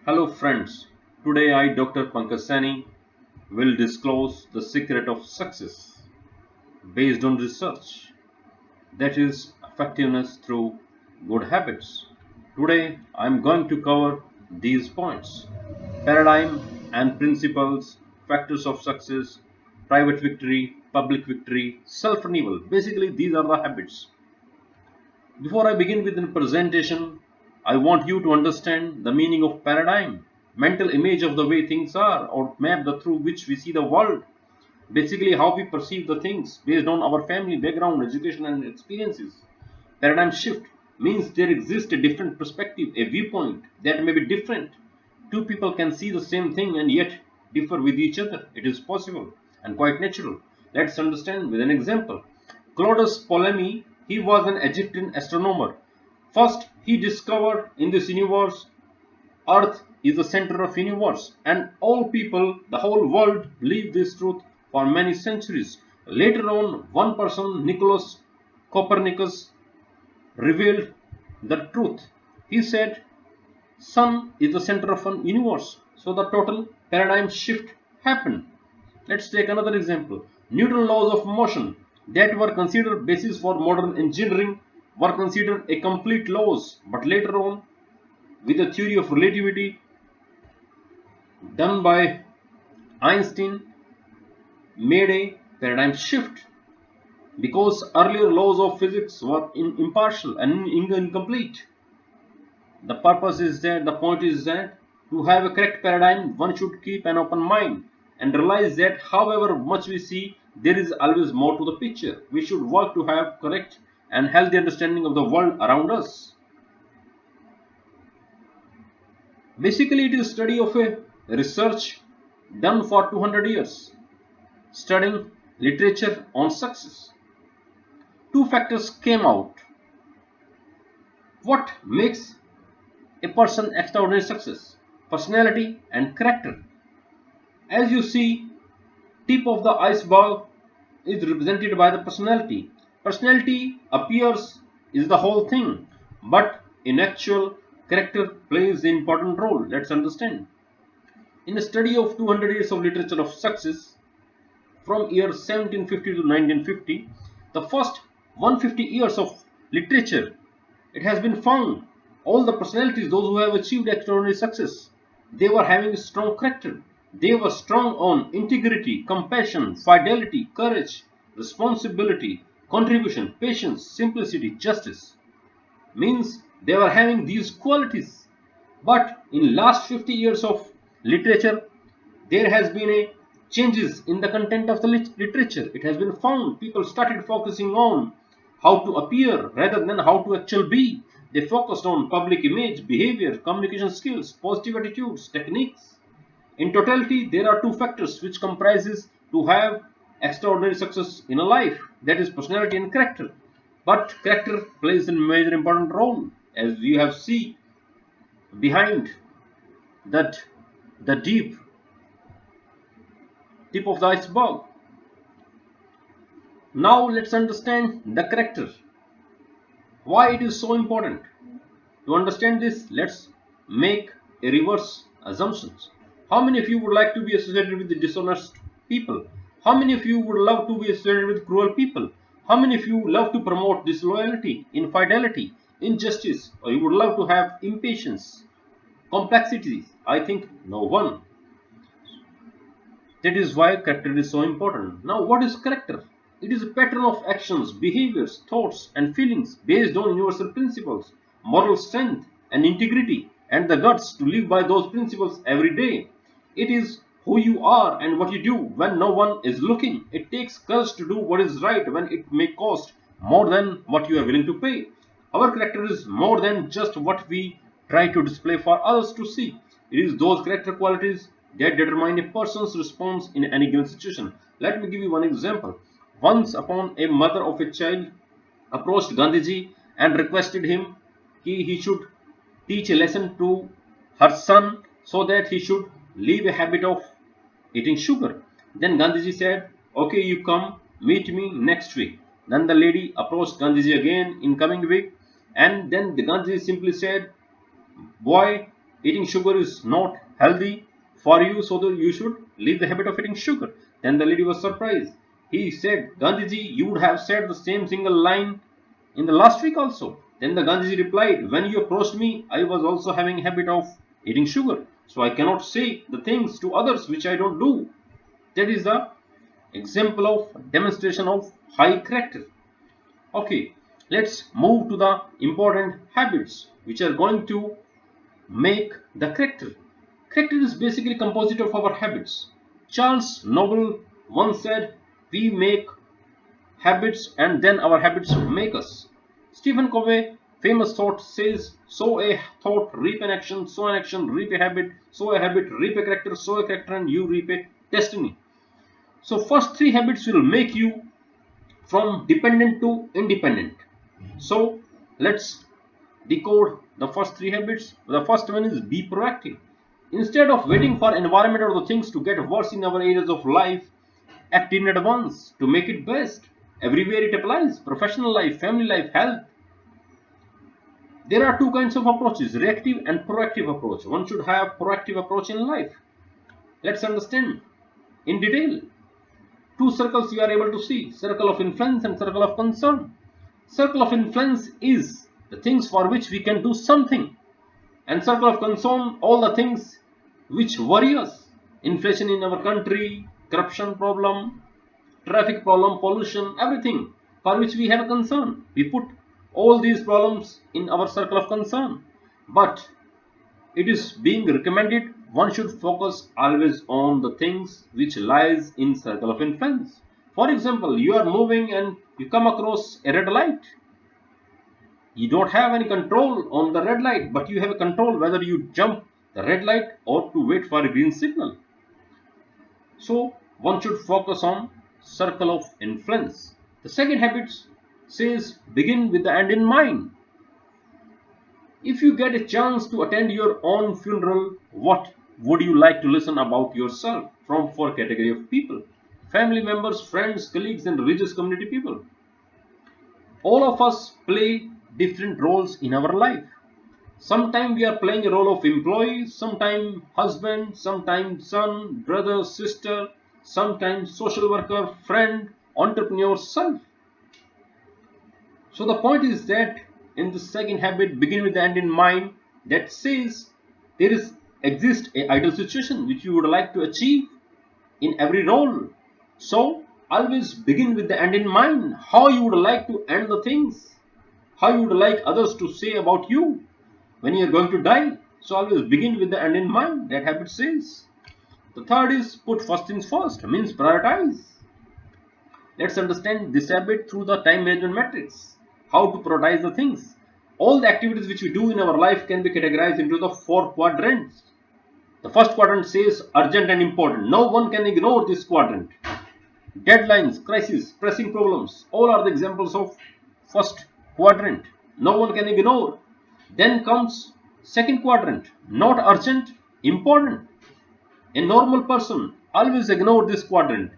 Hello friends, today I, Dr. Pankaj Sani, will disclose the secret of success based on research, that is effectiveness through good habits. Today I am going to cover these points: paradigm and principles, factors of success, private victory, public victory, self-renewal. Basically, these are the habits. Before I begin with the presentation, I want you to understand the meaning of paradigm, mental image of the way things are, or map the through which we see the world. Basically, how we perceive the things based on our family background, education, and experiences. Paradigm shift means there exists a different perspective, a viewpoint that may be different. Two people can see the same thing and yet differ with each other. It is possible and quite natural. Let's understand with an example. Claudius Ptolemy, he was an Egyptian astronomer. First, he discovered in this universe, Earth is the center of universe, and all people, the whole world, believe this truth for many centuries. Later on, one person, Nicholas Copernicus, revealed the truth. He said, Sun is the center of an universe. So the total paradigm shift happened. Let's take another example. Newton laws of motion that were considered basis for modern engineering were considered a complete laws, but later on, with the theory of relativity done by Einstein, made a paradigm shift because earlier laws of physics were impartial and incomplete. The purpose is that the point is that to have a correct paradigm, one should keep an open mind and realize that however much we see, there is always more to the picture. We should work to have correct and healthy understanding of the world around us. Basically, it is a study of a research done for 200 years, studying literature on success. Two factors came out. What makes a person extraordinary success? Personality and character. As you see, tip of the iceberg is represented by the personality. Personality appears is the whole thing, but in actual character plays an important role. Let's understand. In a study of 200 years of literature of success from year 1750 to 1950, the first 150 years of literature, it has been found all the personalities, those who have achieved extraordinary success, they were having a strong character. They were strong on integrity, compassion, fidelity, courage, responsibility, contribution, patience, simplicity, justice. Means they were having these qualities. But in last 50 years of literature, there has been a changes in the content of the literature. It has been found people started focusing on how to appear rather than how to actually be. They focused on public image, behavior, communication skills, positive attitudes, techniques. In totality, there are two factors which comprises to have extraordinary success in a life, that is personality and character. But character plays a major important role, as we have seen behind that the deep tip of the iceberg. Now let's understand the character. Why it is so important? To understand this, let's make a reverse assumptions. How many of you would like to be associated with the dishonest people? How many of you would love to be associated with cruel people? How many of you love to promote disloyalty, infidelity, injustice, or you would love to have impatience, complexity? I think no one. That is why character is so important. Now, what is character? It is a pattern of actions, behaviors, thoughts, and feelings based on universal principles, moral strength, and integrity, and the guts to live by those principles every day. It is who you are and what you do when no one is looking. It takes courage to do what is right when it may cost more than what you are willing to pay. Our character is more than just what we try to display for others to see. It is those character qualities that determine a person's response in any given situation. Let me give you one example. Once upon a mother of a child approached Gandhiji and requested him he should teach a lesson to her son so that he should leave a habit of eating sugar. Then Gandhiji said, okay, you come meet me next week. Then the lady approached Gandhiji again in coming week, and then the Gandhiji simply said, boy, eating sugar is not healthy for you, so that you should leave the habit of eating sugar. Then the lady was surprised. He said, Gandhiji, you would have said the same single line in the last week also. Then the Gandhiji replied, when you approached me, I was also having a habit of eating sugar. So I cannot say the things to others which I don't do. That is the example of demonstration of high character. Okay, let's move to the important habits which are going to make the character. Character is basically composite of our habits. Charles Noble once said, we make habits and then our habits make us. Stephen Covey, famous thought, says, sow a thought, reap an action, sow an action, reap a habit, sow a habit, reap a character, sow a character, and you reap a destiny. So first three habits will make you from dependent to independent. So let's decode the first three habits. The first one is be proactive. Instead of waiting for environment or the things to get worse in our areas of life, act in advance to make it best. Everywhere it applies, professional life, family life, health. There are two kinds of approaches, reactive and proactive approach. One should have proactive approach in life. Let's understand in detail. Two circles you are able to see, circle of influence and circle of concern. Circle of influence is the things for which we can do something, and circle of concern, all the things which worry us. Inflation in our country, corruption problem, traffic problem, pollution, everything for which we have a concern. We put all these problems in our circle of concern. But it is being recommended one should focus always on the things which lies in circle of influence. For example, you are moving and you come across a red light. You don't have any control on the red light, but you have a control whether you jump the red light or to wait for a green signal. So one should focus on circle of influence. The second habit says begin with the end in mind. If you get a chance to attend your own funeral, what would you like to listen about yourself from four category of people? Family members, friends, colleagues, and religious community people. All of us play different roles in our life. Sometimes we are playing a role of employee, sometimes husband, sometimes son, brother, sister, sometimes social worker, friend, entrepreneur, self. So the point is that in the second habit, begin with the end in mind, that says there is exist a ideal situation which you would like to achieve in every role. So always begin with the end in mind, how you would like to end the things, how you would like others to say about you when you are going to die. So always begin with the end in mind, that habit says. The third is put first things first, means prioritize. Let's understand this habit through the time management matrix, how to prioritize the things. All the activities which we do in our life can be categorized into the four quadrants. The first quadrant says urgent and important. No one can ignore this quadrant. Deadlines, crises, pressing problems, all are the examples of first quadrant. No one can ignore. Then comes second quadrant, not urgent, important. A normal person always ignore this quadrant,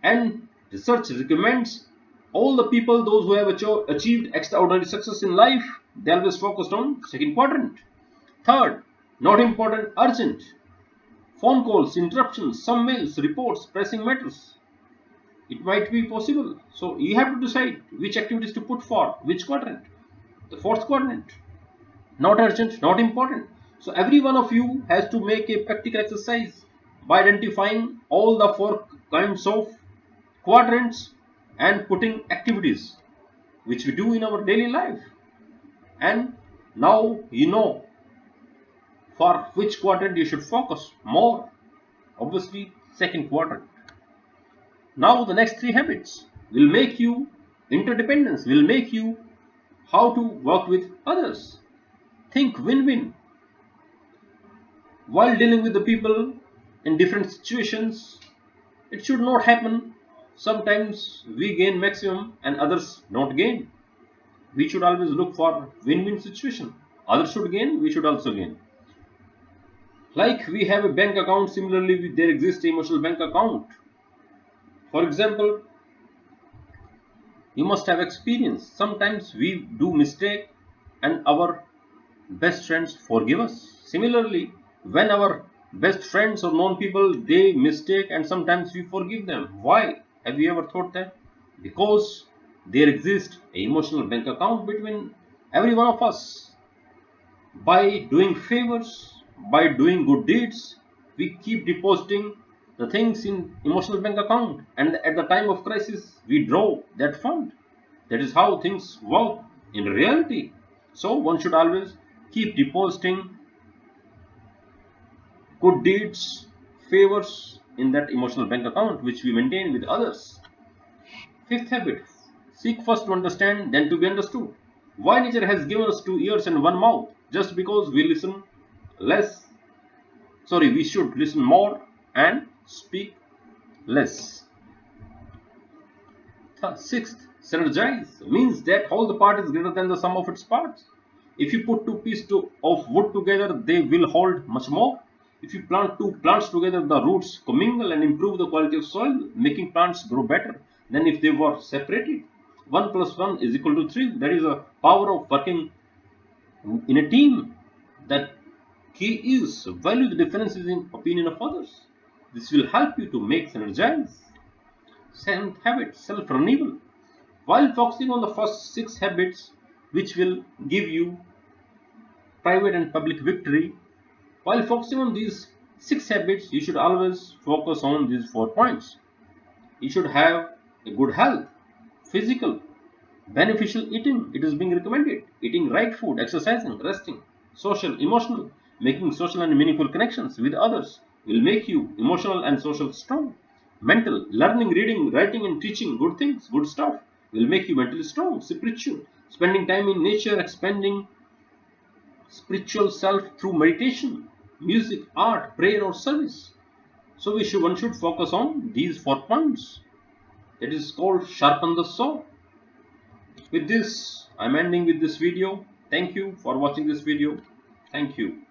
and research recommends all the people, those who have achieved extraordinary success in life, they always focused on second quadrant. Third, not important, urgent. Phone calls, interruptions, some mails, reports, pressing matters. It might be possible. So you have to decide which activities to put for which quadrant. The fourth quadrant, not urgent, not important. So every one of you has to make a practical exercise by identifying all the four kinds of quadrants and putting activities which we do in our daily life. And now you know for which quadrant you should focus more. Obviously, second quadrant. Now the next three habits will make you interdependence, will make you how to work with others. Think win-win. While dealing with the people in different situations, it should not happen. Sometimes we gain maximum and others not gain. We should always look for win-win situation. Others should gain, we should also gain. Like we have a bank account, similarly there exists a emotional bank account. For example, you must have experience. Sometimes we do mistake and our best friends forgive us. Similarly, when our best friends or known people, they mistake and sometimes we forgive them. Why? Have you ever thought that? Because there exists an emotional bank account between every one of us. By doing favors, by doing good deeds, we keep depositing the things in emotional bank account, and at the time of crisis we draw that fund. That is how things work in reality. So one should always keep depositing good deeds, favors in that emotional bank account which we maintain with others. Fifth habit: seek first to understand, then to be understood. Why nature has given us two ears and one mouth? Just because we listen less, we should listen more and speak less. Sixth, synergize means that whole the part is greater than the sum of its parts. If you put two pieces of wood together, they will hold much more. If you plant two plants together, the roots commingle and improve the quality of soil, making plants grow better than if they were separated. 1 plus 1 is equal to 3. That is the power of working in a team. That key is value the differences in opinion of others. This will help you to make synergize. Seventh habit, self-renewal. While focusing on the first 6 habits, which will give you private and public victory, while focusing on these 6 habits, you should always focus on these 4 points. You should have a good health, physical, beneficial eating. It is being recommended. Eating right food, exercising, resting, social, emotional. Making social and meaningful connections with others will make you emotional and social strong. Mental, learning, reading, writing, and teaching good things, good stuff will make you mentally strong. Spiritual, spending time in nature, expanding spiritual self through meditation, music, art, prayer, or service. So one should focus on these 4 points. That is called sharpen the saw. With this, I'm ending with this video. Thank you for watching this video. Thank you.